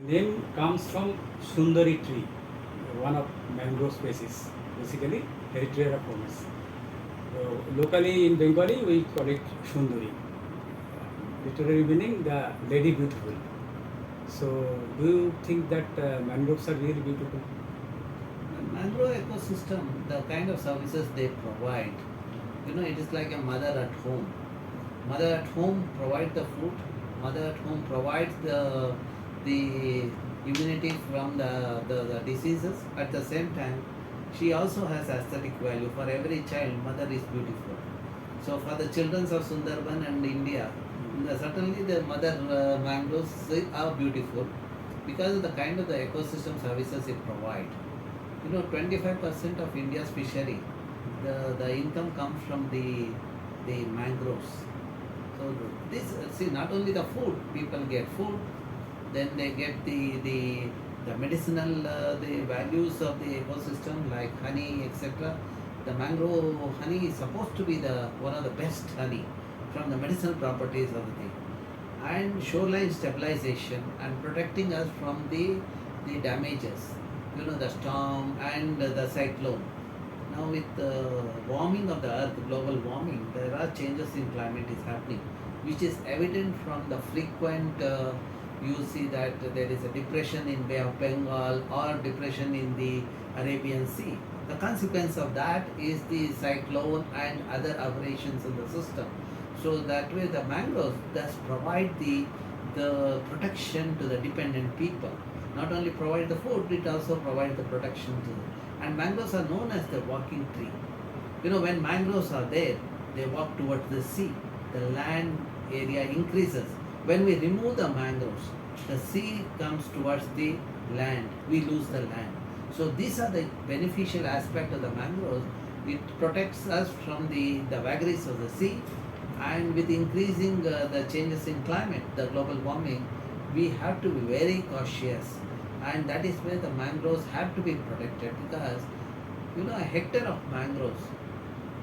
Name comes from Sundari tree, one of mangrove species, basically Eritrea formis. Locally in Bengali we call it Sundari. Literary meaning the lady beautiful. So do you think that mangroves are really beautiful? Mangrove ecosystem, the kind of services they provide, it is like a mother at home. Mother at home provides the food. Mother at home provides the immunity from the diseases. At the same time, she also has aesthetic value. For every child, mother is beautiful. So for the children of Sundarban and India, certainly the mother mangroves are beautiful because of the kind of the ecosystem services it provides. 25% of India's fishery, the income comes from the mangroves. So this, see, not only the food, people get food, then they get the medicinal the values of the ecosystem like honey, etc. The mangrove honey is supposed to be the one of the best honey from the medicinal properties of the thing, and shoreline stabilization and protecting us from the damages, the storm and the cyclone. Now with the warming of the earth, global warming, there are changes in climate is happening, which is evident from the frequent you see that there is a depression in Bay of Bengal or depression in the Arabian Sea. The consequence of that is the cyclone and other aberrations in the system. So that way the mangroves thus provide the protection to the dependent people. Not only provide the food, it also provides the protection to them. And mangroves are known as the walking tree. When mangroves are there, they walk towards the sea. The land area increases. When we remove the mangroves, the sea comes towards the land. We lose the land. So these are the beneficial aspect of the mangroves. It protects us from the vagaries of the sea, and with increasing the changes in climate, the global warming, we have to be very cautious, and that is where the mangroves have to be protected, because a hectare of mangroves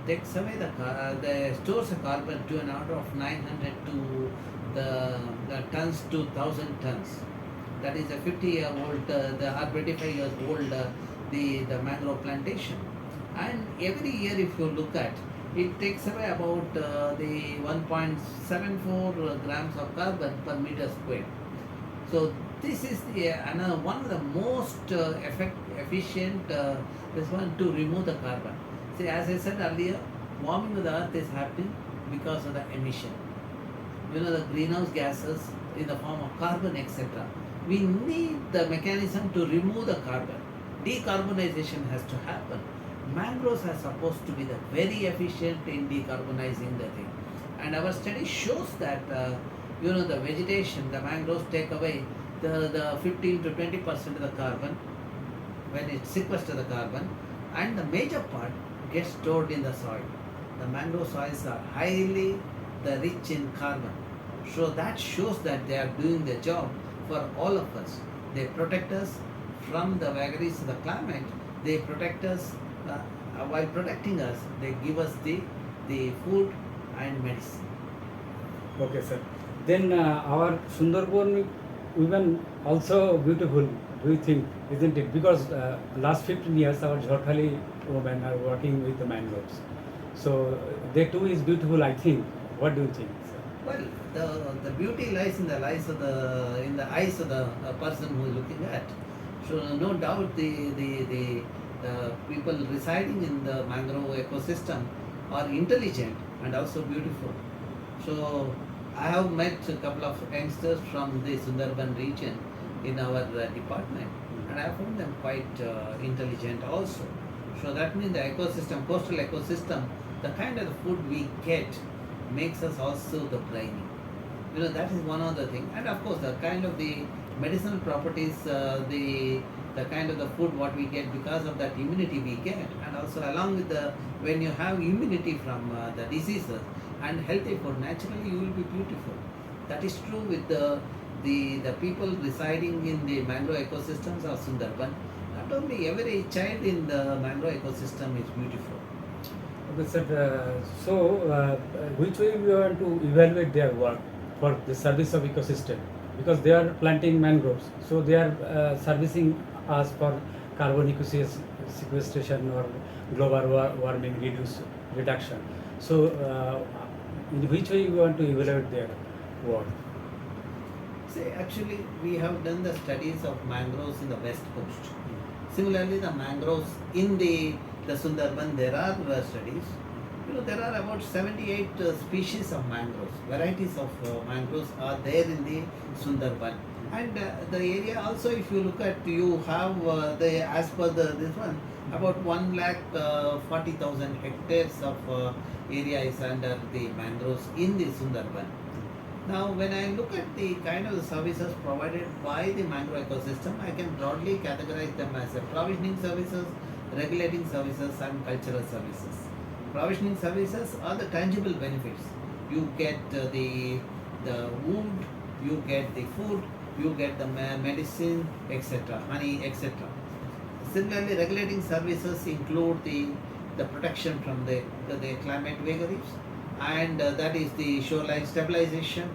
takes away the stores a carbon to an order of 900 to the tons to 1000 tons. That is a 50-year-old, or 25 years old, the mangrove plantation. And every year, if you look at, it takes away about the 1.74 grams of carbon per meter square. So this is one of the most efficient this one to remove the carbon. See, as I said earlier, warming of the earth is happening because of the emission. The greenhouse gases in the form of carbon, etc. We need the mechanism to remove the carbon. Decarbonization has to happen. Mangroves are supposed to be the very efficient in decarbonizing the thing. And our study shows that the vegetation, the mangroves take away the 15 to 20% of the carbon when it sequesters the carbon, and the major part gets stored in the soil. The mangrove soils are highly rich in carbon. So that shows that they are doing the job for all of us. They protect us from the vagaries of the climate. They protect us, while protecting us, they give us the food and medicine. Okay, sir. Then our Sundarban women also beautiful, do you think, isn't it? Because last 15 years our Jharkhali women are working with the mangroves. So they too is beautiful, I think. What do you think, sir? Well, the beauty lies in the eyes of the person who is looking at. So no doubt the people residing in the mangrove ecosystem are intelligent and also beautiful. So I have met a couple of youngsters from the Sundarban region in our department, and I found them quite intelligent also. So that means the ecosystem, coastal ecosystem, the kind of food we get makes us also the brainy. That is one other thing. And of course, the kind of the medicinal properties, the kind of the food what we get because of that immunity we get, and also along with when you have immunity from the diseases and healthy food, naturally you will be beautiful. That is true with the people residing in the mangrove ecosystems of Sundarban. Not only every child in the mangrove ecosystem is beautiful. Okay, sir. So which way we want to evaluate their work for the service of ecosystem? because they are planting mangroves, so they are servicing us for carbon sequestration or global warming reduction. So, in which way you want to evaluate their work? See, actually, we have done the studies of mangroves in the west coast. Similarly, the mangroves in the Sundarbans, there are studies. There are about 78 species of mangroves, varieties of mangroves are there in the Sundarban. And the area also, if you look at, you have as per this one, about 1,40,000 hectares of area is under the mangroves in the Sundarban. Now, when I look at the kind of services provided by the mangrove ecosystem, I can broadly categorize them as provisioning services, regulating services, and cultural services. Provisioning services are the tangible benefits. You get the wood, you get the food, you get the medicine, etc., honey, etc. Similarly, regulating services include the protection from the climate vagaries, and that is the shoreline stabilization,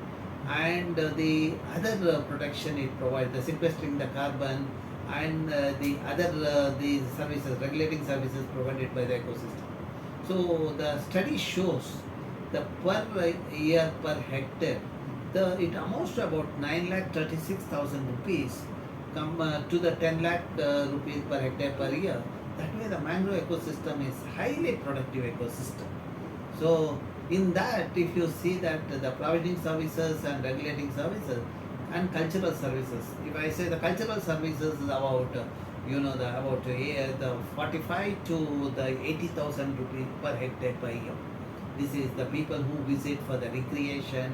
and the other protection it provides, the sequestering the carbon, and the other the services, regulating services provided by the ecosystem. So the study shows the per year per hectare, it amounts to about 9,36,000 rupees to the 10 lakh rupees per hectare per year. That way the mangrove ecosystem is highly productive ecosystem. So in that, if you see that the providing services and regulating services and cultural services, if I say the cultural services is about the 45 to the 80,000 rupees per hectare per year. This is the people who visit for the recreation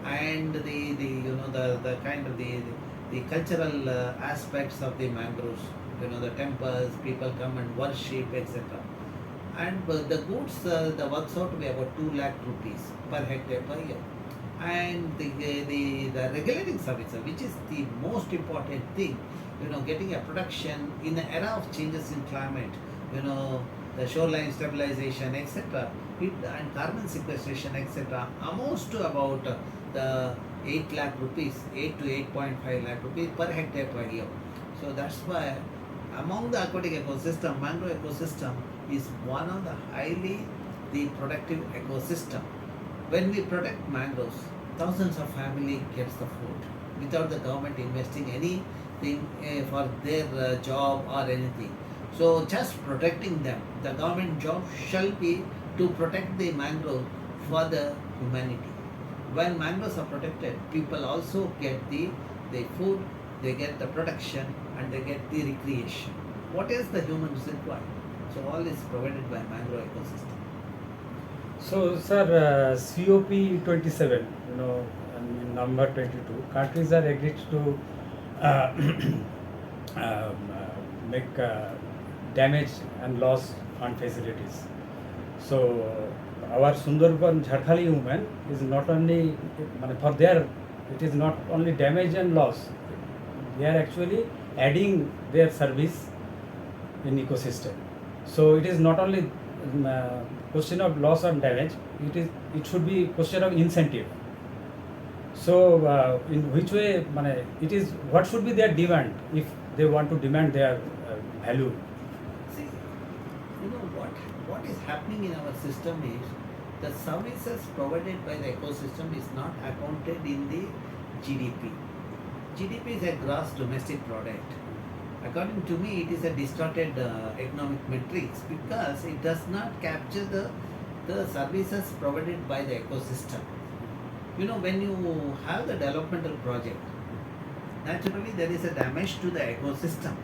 and the kind of the cultural aspects of the mangroves. The temples, people come and worship, etc. And the goods, the works out to be about 2 lakh rupees per hectare per year. And the regulating services, which is the most important thing, getting a production in an era of changes in climate, the shoreline stabilization, etc., and carbon sequestration, etc., amounts to about the 8 lakh rupees, 8 to 8.5 lakh rupees per hectare per year. So that's why among the aquatic ecosystem, mangrove ecosystem is one of the highly productive ecosystem. When we protect mangroves, thousands of families gets the food without the government investing anything for their job or anything. So just protecting them, the government job shall be to protect the mangrove for the humanity. When mangroves are protected, people also get the food, they get the protection, and they get the recreation. What else the humans require? So all is provided by mangrove ecosystem. So, sir, COP27, and number 22, countries are agreed to uh, make damage and loss on facilities. So, our Sundarban Jharkhali women is not only, for their, it is not only damage and loss, they are actually adding their service in ecosystem. So, it is not only question of loss or damage, it should be question of incentive. So in which way it is, what should be their demand if they want to demand their value? See, what is happening in our system is the services provided by the ecosystem is not accounted in the GDP. GDP is a gross domestic product. According to me, it is a distorted economic metrics because it does not capture the services provided by the ecosystem. When you have the developmental project, naturally there is a damage to the ecosystem.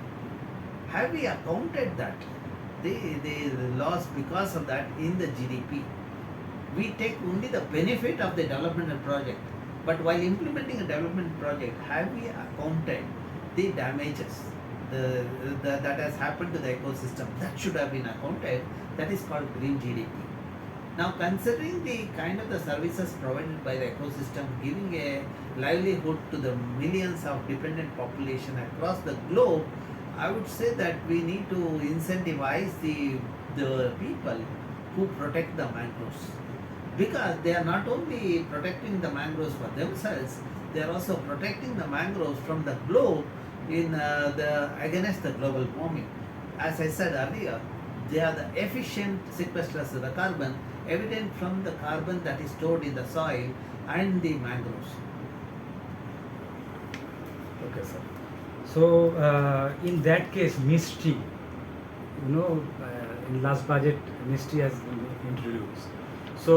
Have we accounted that? The loss because of that in the GDP? We take only the benefit of the developmental project. But while implementing a development project, have we accounted the damages that has happened to the ecosystem? That should have been accounted. That is called green GDP. Now, considering the kind of the services provided by the ecosystem, giving a livelihood to the millions of dependent population across the globe, I would say that we need to incentivize the people who protect the mangroves. Because they are not only protecting the mangroves for themselves, they are also protecting the mangroves from the globe in against the global warming. As I said earlier, they are the efficient sequesters of the carbon, evident from the carbon that is stored in the soil and the mangroves. Okay, sir. So, in that case, mystery, in last budget, mystery has been introduced. So,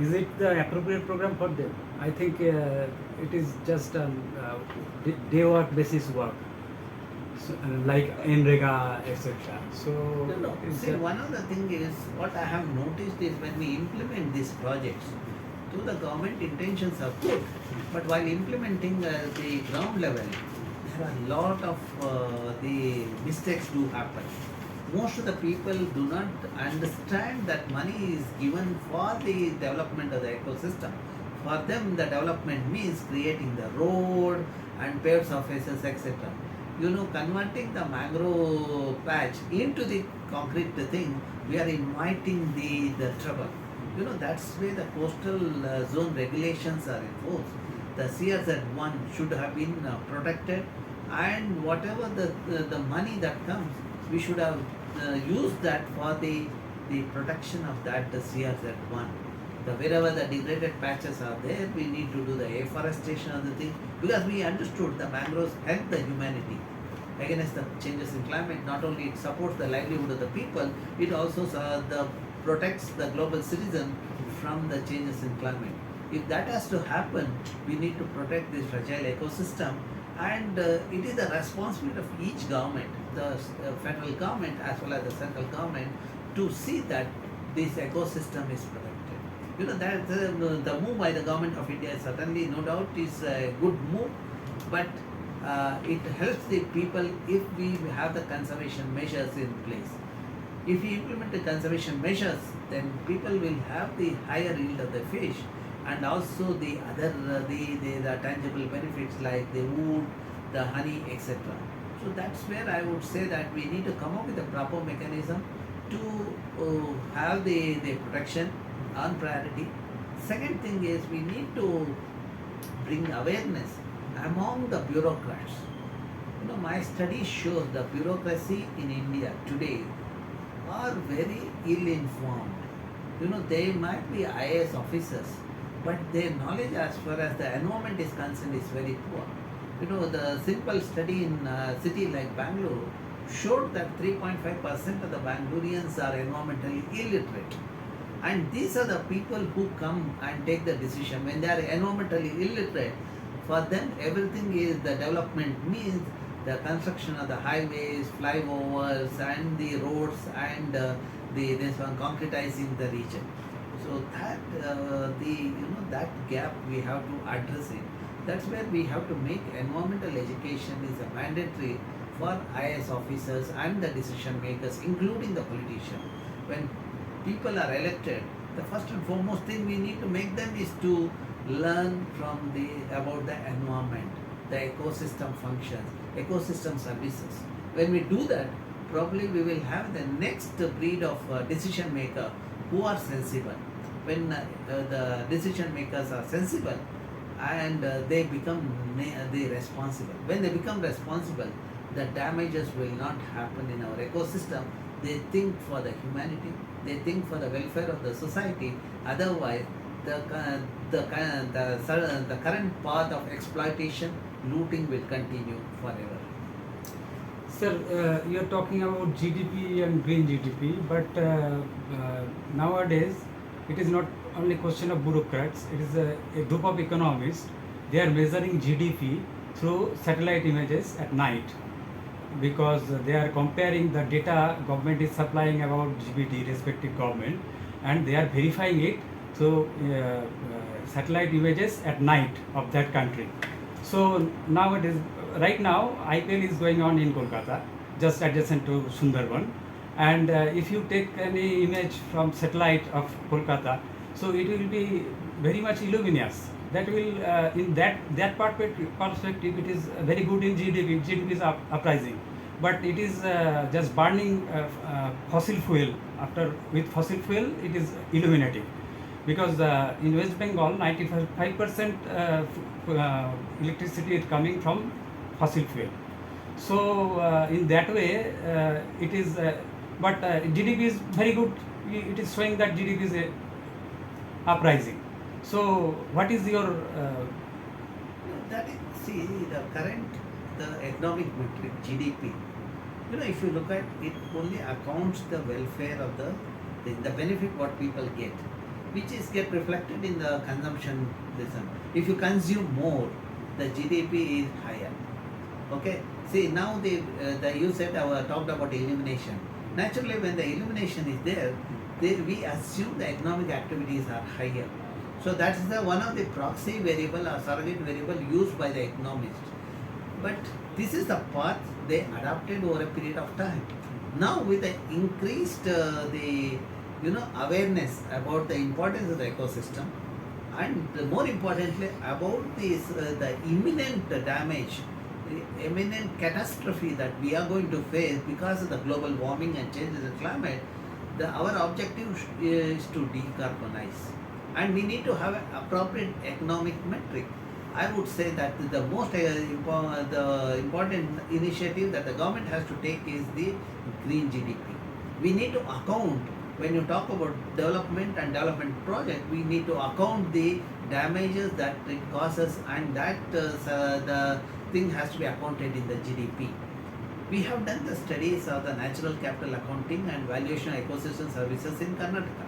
is it the appropriate program for them? I think it is just day work basis work, so, like NREGA, etc. So, No. is See, that- one of the thing is what I have noticed is when we implement these projects, to the government intentions are good, but while implementing the ground level, there are a lot of the mistakes do happen. Most of the people do not understand that money is given for the development of the ecosystem. For them, the development means creating the road and paved surfaces, etc. Converting the mangrove patch into the concrete thing, we are inviting the trouble. That's where the coastal zone regulations are enforced. The CRZ1 should have been protected, and whatever the money that comes, we should have used that for the protection of that the CRZ1. Wherever the degraded patches are there, we need to do the afforestation of the thing, because we understood the mangroves help the humanity against the changes in climate. Not only it supports the livelihood of the people, it also protects the global citizen from the changes in climate. If that has to happen, we need to protect this fragile ecosystem, and it is the responsibility of each government, the federal government as well as the central government, to see that this ecosystem is protected. That the move by the government of India certainly, no doubt, is a good move, but it helps the people if we have the conservation measures in place. If we implement the conservation measures, then people will have the higher yield of the fish, and also the other the tangible benefits like the wood, the honey, etc. So that's where I would say that we need to come up with a proper mechanism to have the protection on priority. Second thing is we need to bring awareness among the bureaucrats. My study shows the bureaucracy in India today are very ill-informed. They might be IAS officers, but their knowledge as far as the environment is concerned is very poor. The simple study in a city like Bangalore showed that 3.5% of the Bangaloreans are environmentally illiterate. And these are the people who come and take the decision. When they are environmentally illiterate, for them everything is the development means the construction of the highways, flyovers, and the roads, and this one concretizing the region. So that that gap we have to address it. That's where we have to make environmental education is a mandatory for IAS officers and the decision makers, including the politician. When people are elected, the first and foremost thing we need to make them is to learn from about the environment, the ecosystem functions, ecosystem services. When we do that, probably we will have the next breed of decision maker who are sensible. When the decision makers are sensible, and they become responsible. When they become responsible, the damages will not happen in our ecosystem. They think for the humanity, they think for the welfare of the society. Otherwise, the current path of exploitation, looting will continue forever. Sir, you are talking about GDP and green GDP, but nowadays it is not only question of bureaucrats. It is a group of economists. They are measuring GDP through satellite images at night, because they are comparing the data government is supplying about GDP respective government, and they are verifying it through satellite images at night of that country. So nowadays, right now, IPL is going on in Kolkata, just adjacent to Sundarbans, and if you take any image from satellite of Kolkata, so it will be very much illuminous. That will in that perspective, it is very good in GDP. GDP is uprising, but it is just burning fossil fuel. With fossil fuel, it is illuminating. because in West Bengal 95% electricity is coming from fossil fuel. So in that way it is, but GDP is very good. It is showing that GDP is uprising. So what is your That is, see, the current, the economic metric, GDP, if you look at it, only accounts the welfare of the benefit what people get, which is get reflected in the consumption. Listen, if you consume more, the GDP is higher. Okay. See, now you said talked about illumination. Naturally, when the illumination is there, we assume the economic activities are higher. So that's one of the proxy variable or surrogate variable used by the economists. But this is the path they adopted over a period of time. Now with the increased awareness about the importance of the ecosystem, and more importantly about this the imminent damage, the imminent catastrophe that we are going to face because of the global warming and changes in climate, our objective is to decarbonize, and we need to have an appropriate economic metric. I would say that the most the important initiative that the government has to take is the green GDP. We need to account, when you talk about development and development project, we need to account the damages that it causes, and that the thing has to be accounted in the GDP. We have done the studies of the natural capital accounting and valuation ecosystem services in Karnataka.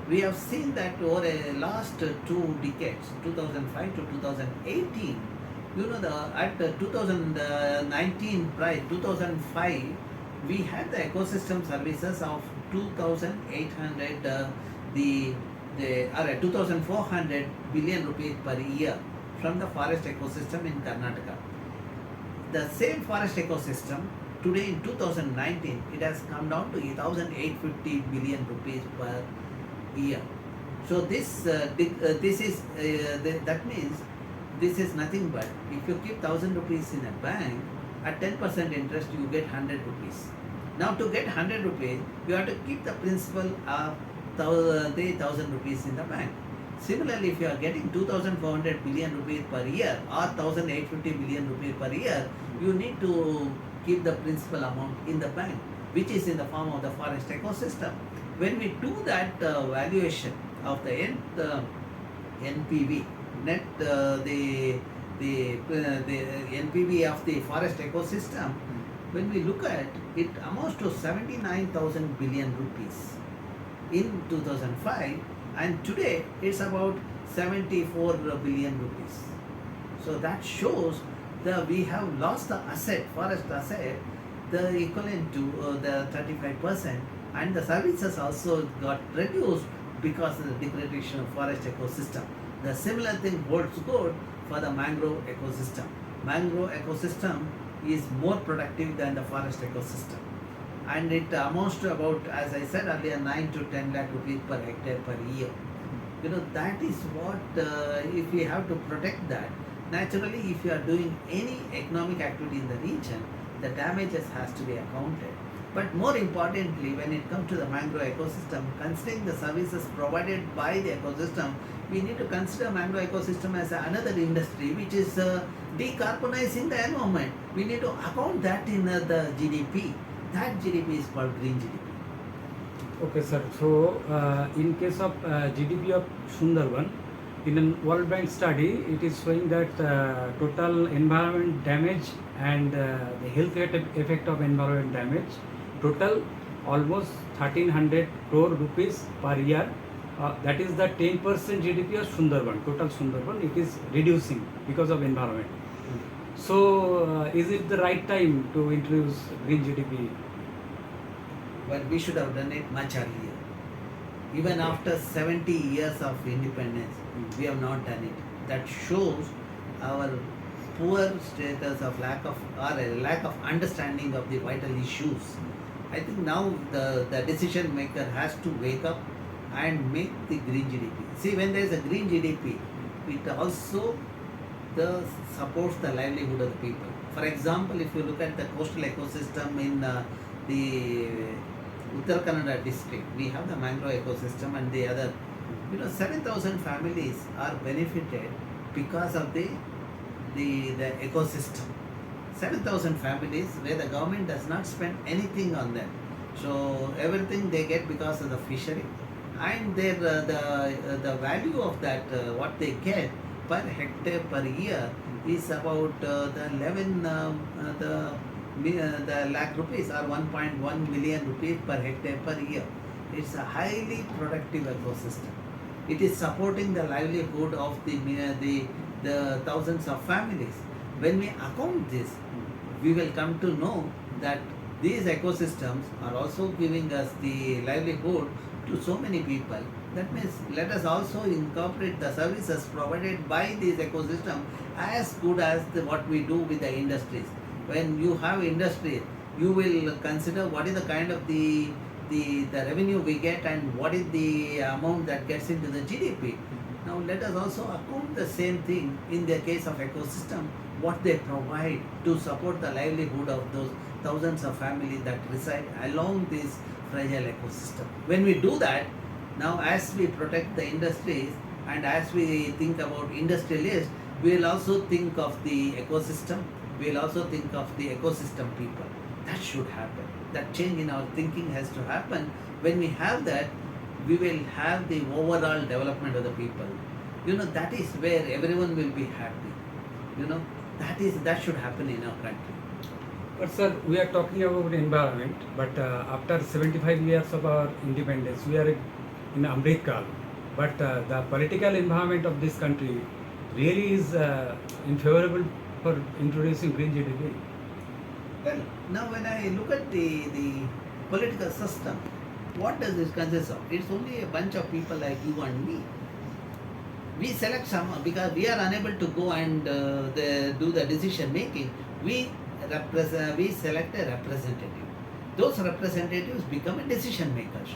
We have seen that over the last 2 decades, 2005 to 2018, at the 2019 price, 2005, we had the ecosystem services of 2,800, 2,400 billion rupees per year from the forest ecosystem in Karnataka. The same forest ecosystem today in 2019, it has come down to 1,850 billion rupees per year. So that means this is nothing but, if you keep 1,000 rupees in a bank, at 10% interest you get 100 rupees. Now to get 100 rupees, you have to keep the principal of 1,000 rupees in the bank. Similarly, if you are getting 2,400 billion rupees per year or 1,850 billion rupees per year, you need to keep the principal amount in the bank, which is in the form of the forest ecosystem. When we do that valuation of the NPV, net the NPV of the forest ecosystem, when we look at it, amounts to 79,000 billion rupees in 2005, and today it's about 74 billion rupees. So that shows that we have lost the asset, forest asset, the equivalent to the 35%, and the services also got reduced because of the degradation of forest ecosystem. The similar thing holds good for the mangrove ecosystem. Mangrove ecosystem is more productive than the forest ecosystem, and it amounts to about, as I said earlier, 9 to 10 lakh rupees per hectare per year. That is what, if we have to protect that, naturally if you are doing any economic activity in the region, the damages has to be accounted. But more importantly, when it comes to the mangrove ecosystem, considering the services provided by the ecosystem, we need to consider mangrove ecosystem as another industry which is decarbonizing the environment. We need to account that in the GDP. That GDP is called green GDP. Okay, sir. So, in case of GDP of Sundarban, in a World Bank study, it is showing that total environment damage and the health effect of environment damage, total almost 1,300 crore rupees per year. That is the 10% GDP of Sundarban, total Sundarban. It is reducing because of environment. So, is it the right time to introduce green GDP? Well, we should have done it much earlier. Even after 70 years of independence, we have not done it. That shows our poor status of lack of understanding of the vital issues. I think now the decision maker has to wake up and make the green GDP. See, when there is a green GDP, it also supports the livelihood of the people. For example, if you look at the coastal ecosystem in the Uttara Kannada district, we have the mangrove ecosystem and the other You know, 7,000 families are benefited because of the ecosystem. 7,000 families where the government does not spend anything on them. So everything they get because of the fishery, and their the value of that what they get per hectare per year is about the 11 the lakh rupees or 1.1 million rupees per hectare per year. It's a highly productive ecosystem. It is supporting the livelihood of the thousands of families. When we account this, we will come to know that these ecosystems are also giving us the livelihood to so many people. That means let us also incorporate the services provided by these ecosystems as good as what we do with the industries. When you have industry, you will consider what is the kind of the revenue we get and what is the amount that gets into the GDP. Now let us also account the same thing in the case of ecosystem, what they provide to support the livelihood of those thousands of families that reside along this fragile ecosystem. When we do that, now as we protect the industries and as we think about industrialists, we will also think of the ecosystem, we will also think of the ecosystem people. That should happen. That change in our thinking has to happen. When we have that, we will have the overall development of the people. You know, that is where everyone will be happy. You know, that should happen in our country. But sir, we are talking about environment, but after 75 years of our independence, we are in Amrit Kal. But the political environment of this country really is unfavorable for introducing green GDP. Well, now when I look at the political system, what does this consist of? It's only a bunch of people like you and me. We select someone because we are unable to go and do the decision making. We select a representative. Those representatives become a decision makers.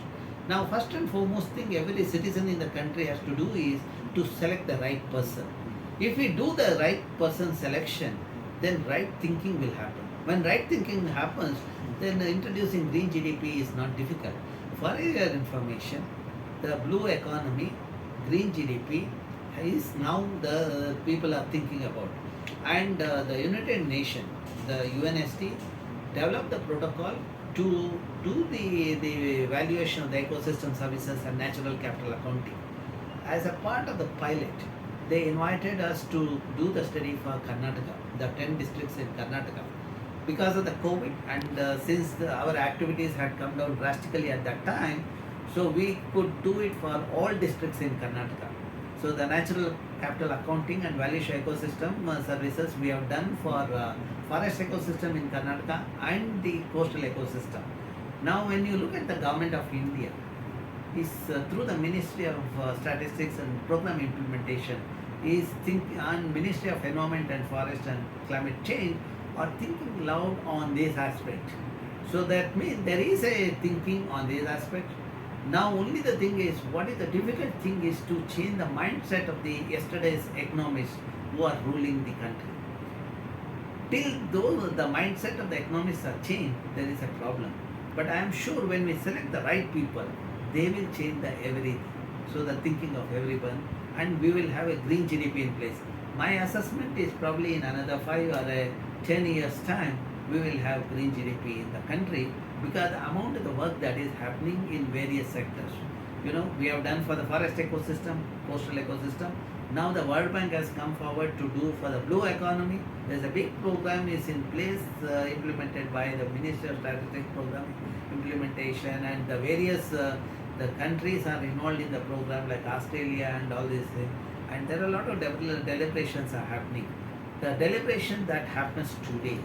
Now, first and foremost thing every citizen in the country has to do is to select the right person. If we do the right person selection, then right thinking will happen. When right thinking happens, then introducing green GDP is not difficult. For your information, the blue economy, green GDP is now the people are thinking about. And the United Nations, the UNST, developed the protocol to do the evaluation of the ecosystem services and natural capital accounting. As a part of the pilot, they invited us to do the study for Karnataka, the 10 districts in Karnataka. Because of the COVID and since our activities had come down drastically at that time, so we could do it for all districts in Karnataka. So the natural capital accounting and valuation ecosystem services we have done for forest ecosystem in Karnataka and the coastal ecosystem. Now when you look at the government of India, is through the Ministry of Statistics and Program Implementation, is thinking on Ministry of Environment and Forest and Climate Change, are thinking loud on this aspect. So that means there is a thinking on this aspect. Now only the thing is, what is the difficult thing is to change the mindset of the yesterday's economists who are ruling the country. Till those the mindset of the economists are changed, there is a problem. But I am sure when we select the right people, they will change the everything. So the thinking of everyone, and we will have a green GDP in place. My assessment is probably in another 5 or 10 years time, we will have green GDP in the country because the amount of the work that is happening in various sectors. You know, we have done for the forest ecosystem, coastal ecosystem. Now the World Bank has come forward to do for the blue economy. There's a big program is in place implemented by the Ministry of Statistics Program Implementation, and the various the countries are involved in the program like Australia and all these things. And there are a lot of deliberations are happening. The deliberation that happens today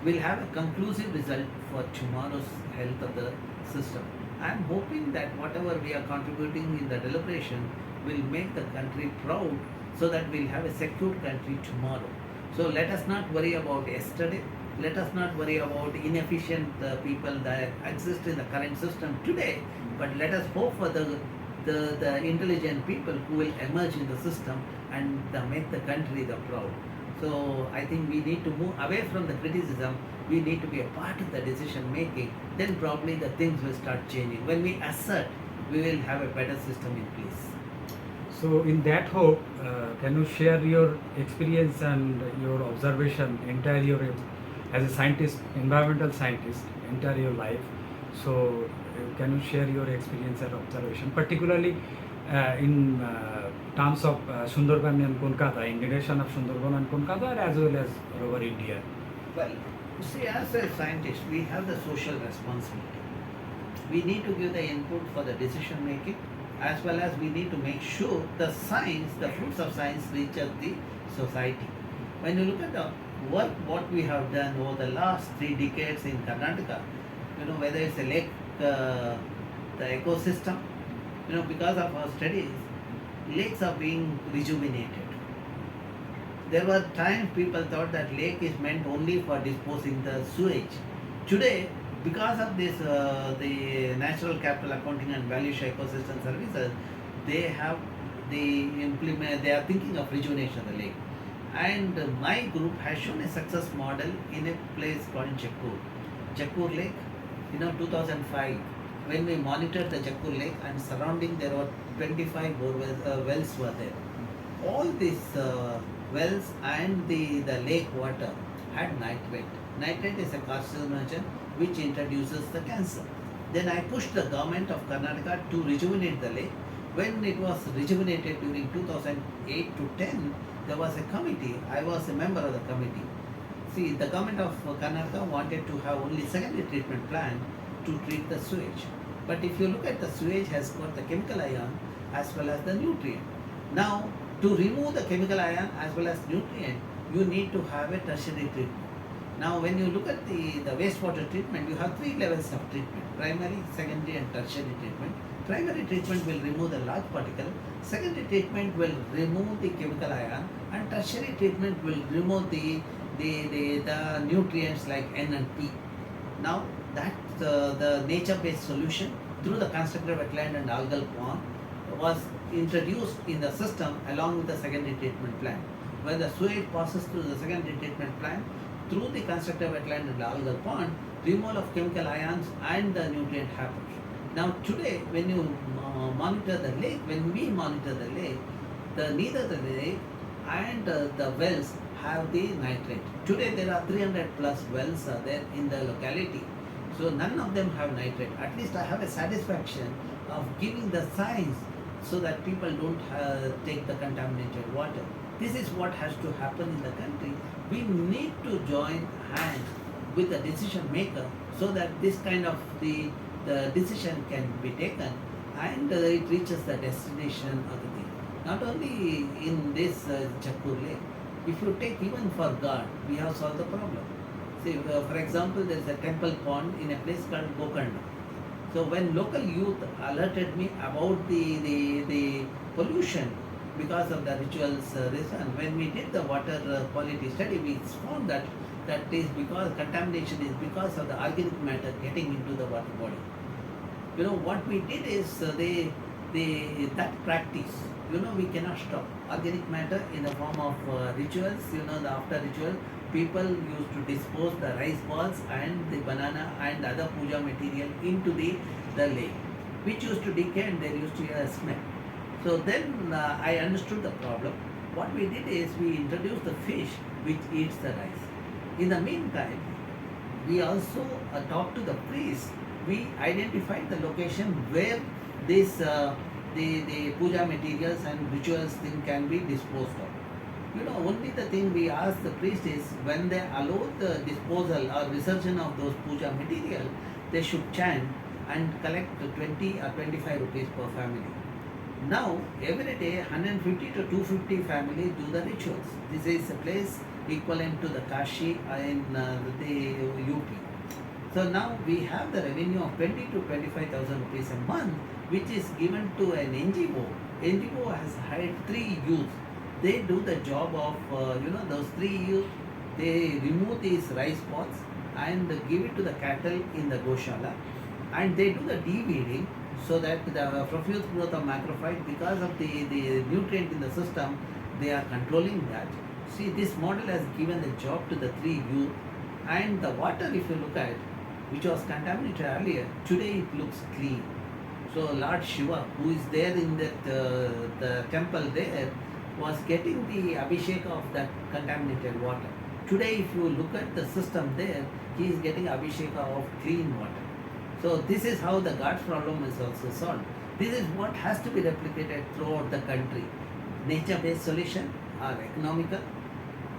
will have a conclusive result for tomorrow's health of the system. I am hoping that whatever we are contributing in the deliberation will make the country proud so that we'll have a secure country tomorrow. So let us not worry about yesterday. Let us not worry about inefficient people that exist in the current system today, but let us hope for the intelligent people who will emerge in the system and make the country the proud. So I think we need to move away from the criticism. We need to be a part of the decision making. Then probably the things will start changing. When we assert, we will have a better system in place. So in that hope, can you share your experience and your observation entire your as a scientist, environmental scientist, entire your life? So can you share your experience and observation, particularly in terms of Sundarban and Kolkata, integration of Sundarban and Kolkata, as well as over India? Well, you see, as a scientist, we have the social responsibility. We need to give the input for the decision making, as well as we need to make sure the science, the fruits of science, reaches the society. When you look at the work what we have done over the last 3 decades in Karnataka, whether it's a lake, the ecosystem, because of our studies, lakes are being rejuvenated. There were times people thought that lake is meant only for disposing the sewage. Today, because of this, the Natural Capital Accounting and Value Share Ecosystem Services, they are thinking of rejuvenation of the lake. And my group has shown a success model in a place called Jakkur Lake. 2005, when we monitored the Jakkur Lake and surrounding, there were 25 wells were there. All these wells and the lake water had nitrate. Nitrate is a carcinogen which introduces the cancer. Then I pushed the government of Karnataka to rejuvenate the lake. When it was rejuvenated during 2008 to 10, there was a committee. I was a member of the committee. See, the government of Karnataka wanted to have only secondary treatment plant to treat the sewage. But if you look at the sewage has got the chemical ion as well as the nutrient. Now, to remove the chemical ion as well as nutrient, you need to have a tertiary treatment. Now, when you look at the wastewater treatment, you have 3 levels of treatment: primary, secondary, and tertiary treatment. Primary treatment will remove the large particle, secondary treatment will remove the chemical ion, and tertiary treatment will remove the nutrients like N and P. Now, that the nature-based solution through the constructed wetland and algal pond was introduced in the system along with the secondary treatment plant. When the sewage passes through the secondary treatment plant, through the constructed wetland and algal pond, removal of chemical ions and the nutrient happens. Now today, when you monitor the lake, when we monitor the lake, neither the lake and the wells have the nitrate. Today there are 300 plus wells there in the locality. So none of them have nitrate. At least I have a satisfaction of giving the science so that people don't take the contaminated water. This is what has to happen in the country. We need to join hands with the decision maker so that this kind of the decision can be taken and it reaches the destination of the thing. Not only in this Jakkur Lake, if you take even for God, we have solved the problem. See, for example, there is a temple pond in a place called Gokarna. So when local youth alerted me about the pollution because of the rituals reason, when we did the water quality study, we found that is because contamination is because of the organic matter getting into the water body. What we did is that practice, we cannot stop. Organic matter in the form of rituals, the after ritual, people used to dispose the rice balls and the banana and other puja material into the lake, which used to decay and there used to be a smell. So then I understood the problem. What we did is we introduced the fish which eats the rice. In the meantime, we also talked to the priest. We identified the location where this the puja materials and rituals thing can be disposed of. Only the thing we ask the priest is when they allow the disposal or resurgence of those puja material, they should chant and collect 20 or 25 rupees per family. Now, every day 150 to 250 families do the rituals. This is a place equivalent to the Kashi in the UP. So now we have the revenue of 20 to 25,000 rupees a month, which is given to an NGO. NGO has hired 3 youths. They do the job of, those 3 youths. They remove these rice pots and give it to the cattle in the Goshala. And they do the de-weeding so that the profuse growth of macrophyte, because of the nutrient in the system, they are controlling that. See, this model has given the job to the 3 youth. And the water, if you look at, which was contaminated earlier, today it looks clean. So Lord Shiva, who is there in that the temple there, was getting the abhishek of that contaminated water. Today, if you look at the system there, he is getting abhishek of clean water. So this is how the God's problem is also solved. This is what has to be replicated throughout the country. Nature-based solution are economical,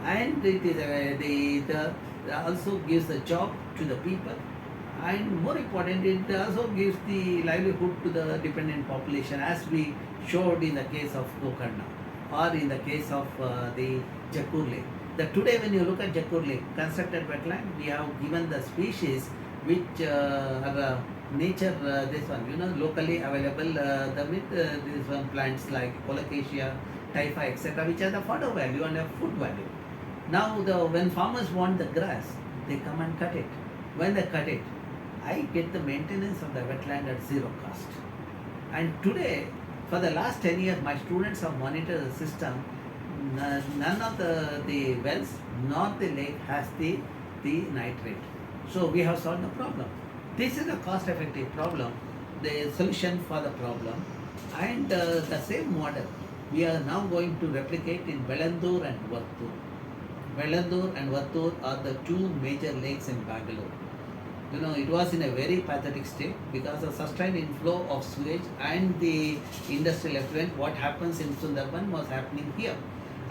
and it is also gives a job to the people, and more important, it also gives the livelihood to the dependent population, as we showed in the case of Gokarna or in the case of the Jakkur Lake. Today, when you look at Jakkur Lake, constructed wetland, we have given the species which are nature, this one, locally available, this one plants like colocasia, typha, etc., which are the fodder value and a food value. Now, when farmers want the grass, they come and cut it. When they cut it, I get the maintenance of the wetland at zero cost. And today, for the last 10 years, my students have monitored the system. None of the wells nor the lake has the nitrate. So we have solved the problem. This is a cost-effective problem, the solution for the problem. And the same model we are now going to replicate in Velandur and Vattur. Velandur and Vattur are the two major lakes in Bangalore. It was in a very pathetic state because of sustained inflow of sewage and the industrial effluent. What happens in Sundarbans was happening here.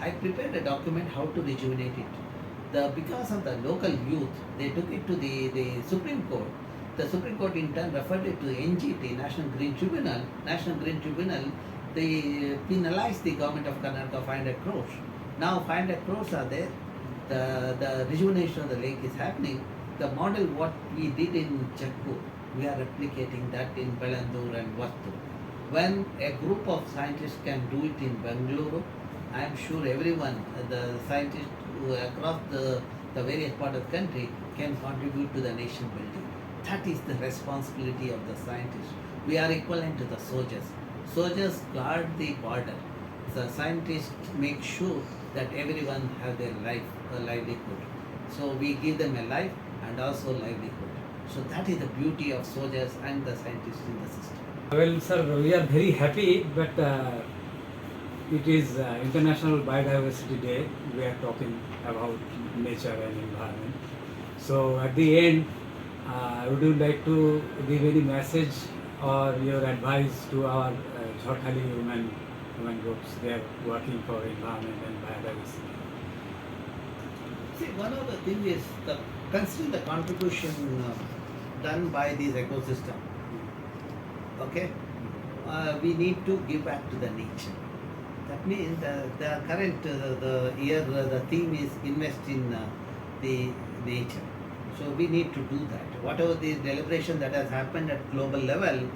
I prepared a document how to rejuvenate it. Because of the local youth, they took it to the Supreme Court. The Supreme Court in turn referred it to NGT, National Green Tribunal. National Green Tribunal, they penalized the government of Karnataka 500 crores. Now 500 crores are there. The rejuvenation of the lake is happening. The model what we did in Jakkur, we are replicating that in Velandur and Vattur. When a group of scientists can do it in Bangalore, I am sure everyone, the scientists across the various parts of the country, can contribute to the nation building. That is the responsibility of the scientists. We are equivalent to the soldiers. Soldiers guard the border. The scientists make sure that everyone has their livelihood. So we give them a life and also livelihood. So that is the beauty of soldiers and the scientists in the system. Well, sir, we are very happy, but it is International Biodiversity Day. We are talking about nature and environment. So at the end, would you like to give any message or your advice to our Jharkhali women groups? They are working for environment and biodiversity. See, one of the things is consider the contribution done by this ecosystem. Okay, we need to give back to the nature. That means the current the year the theme is invest in the nature. So we need to do that. Whatever the deliberation that has happened at global level,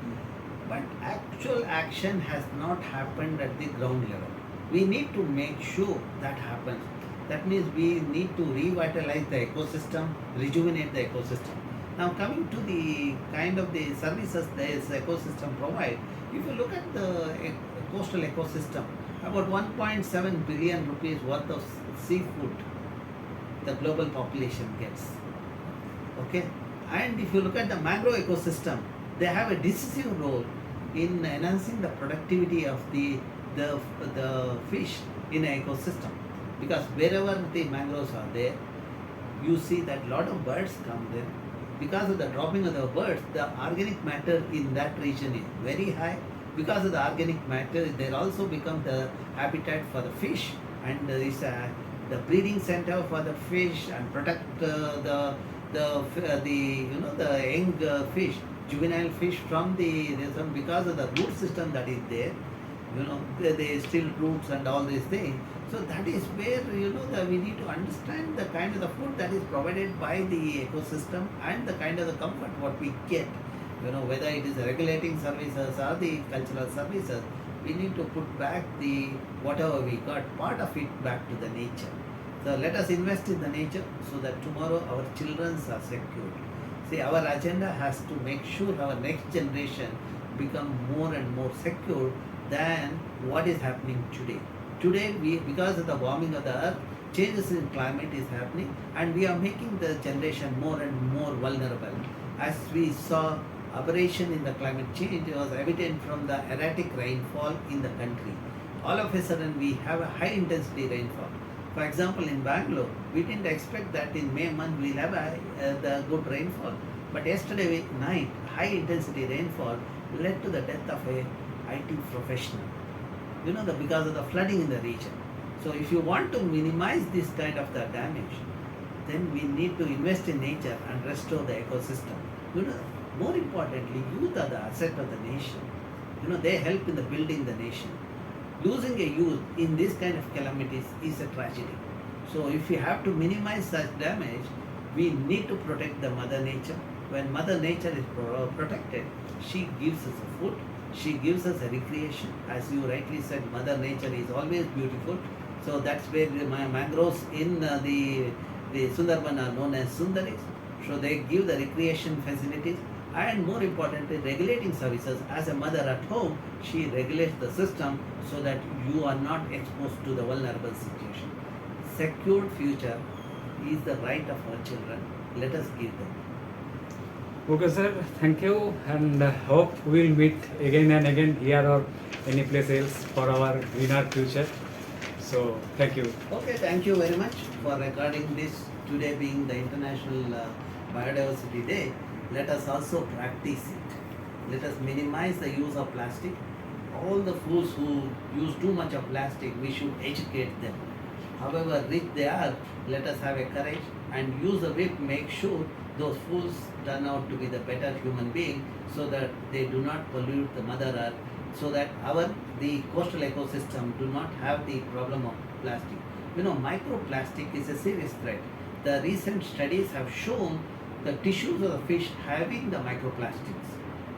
but actual action has not happened at the ground level. We need to make sure that happens. That means we need to revitalize the ecosystem, rejuvenate the ecosystem. Now coming to the kind of the services this ecosystem provide, if you look at the coastal ecosystem, about 1.7 billion rupees worth of seafood the global population gets. Okay, and if you look at the mangrove ecosystem, they have a decisive role in enhancing the productivity of the fish in an ecosystem. Because wherever the mangroves are there, you see that a lot of birds come there. Because of the dropping of the birds, the organic matter in that region is very high. Because of the organic matter, there also become the habitat for the fish, and is the breeding center for the fish, and protect the young fish, juvenile fish from because of the root system that is there. They still roots and all these things. So that is where we need to understand the kind of the food that is provided by the ecosystem and the kind of the comfort what we get. Whether it is regulating services or the cultural services, we need to put back the whatever we got, part of it back to the nature. So let us invest in the nature so that tomorrow our children are secured. See, our agenda has to make sure our next generation become more and more secure than what is happening today. Today, because of the warming of the earth, changes in climate is happening, and we are making the generation more and more vulnerable. As we saw aberration in the climate change was evident from the erratic rainfall in the country. All of a sudden, we have a high intensity rainfall. For example, in Bangalore, we didn't expect that in May month we'll have the good rainfall. But yesterday night, high intensity rainfall led to the death of a IT professional. Because of the flooding in the region. So if you want to minimize this kind of the damage, then we need to invest in nature and restore the ecosystem. More importantly, youth are the asset of the nation. They help in the building the nation. Losing a youth in this kind of calamities is a tragedy. So if we have to minimize such damage, we need to protect the mother nature. When mother nature is protected, she gives us a food, she gives us a recreation. As you rightly said, mother nature is always beautiful. So that's where my mangroves in the Sundarbans are known as Sundaris. So they give the recreation facilities and more importantly regulating services. As a mother at home, she regulates the system so that you are not exposed to the vulnerable situation. Secured future is the right of our children. Let us give them. Okay, sir. Thank you, and hope we'll meet again and again here or any place else for our greener future. So, thank you. Okay, thank you very much for recording this. Today being the International Biodiversity Day, let us also practice it. Let us minimize the use of plastic. All the fools who use too much of plastic, we should educate them. However rich they are, let us have a courage and use the whip, make sure those fools turn out to be the better human being so that they do not pollute the mother earth, so that the coastal ecosystem do not have the problem of plastic. Microplastic is a serious threat. The recent studies have shown the tissues of the fish having the microplastics.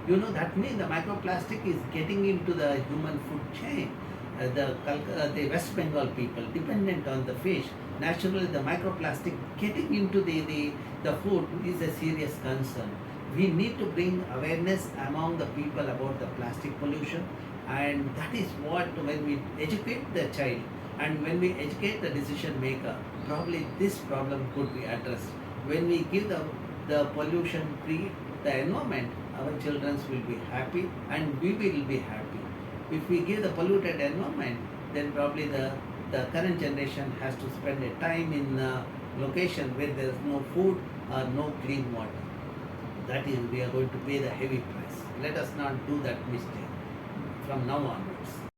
That means the microplastic is getting into the human food chain. The West Bengal people dependent on the fish. Naturally, the microplastic getting into the food is a serious concern. We need to bring awareness among the people about the plastic pollution, and that is what, when we educate the child and when we educate the decision maker, probably this problem could be addressed. When we give the pollution free the environment, our children will be happy and we will be happy. If we give the polluted environment, then probably the current generation has to spend a time in a location where there is no food or no clean water. That is, we are going to pay the heavy price. Let us not do that mistake from now onwards.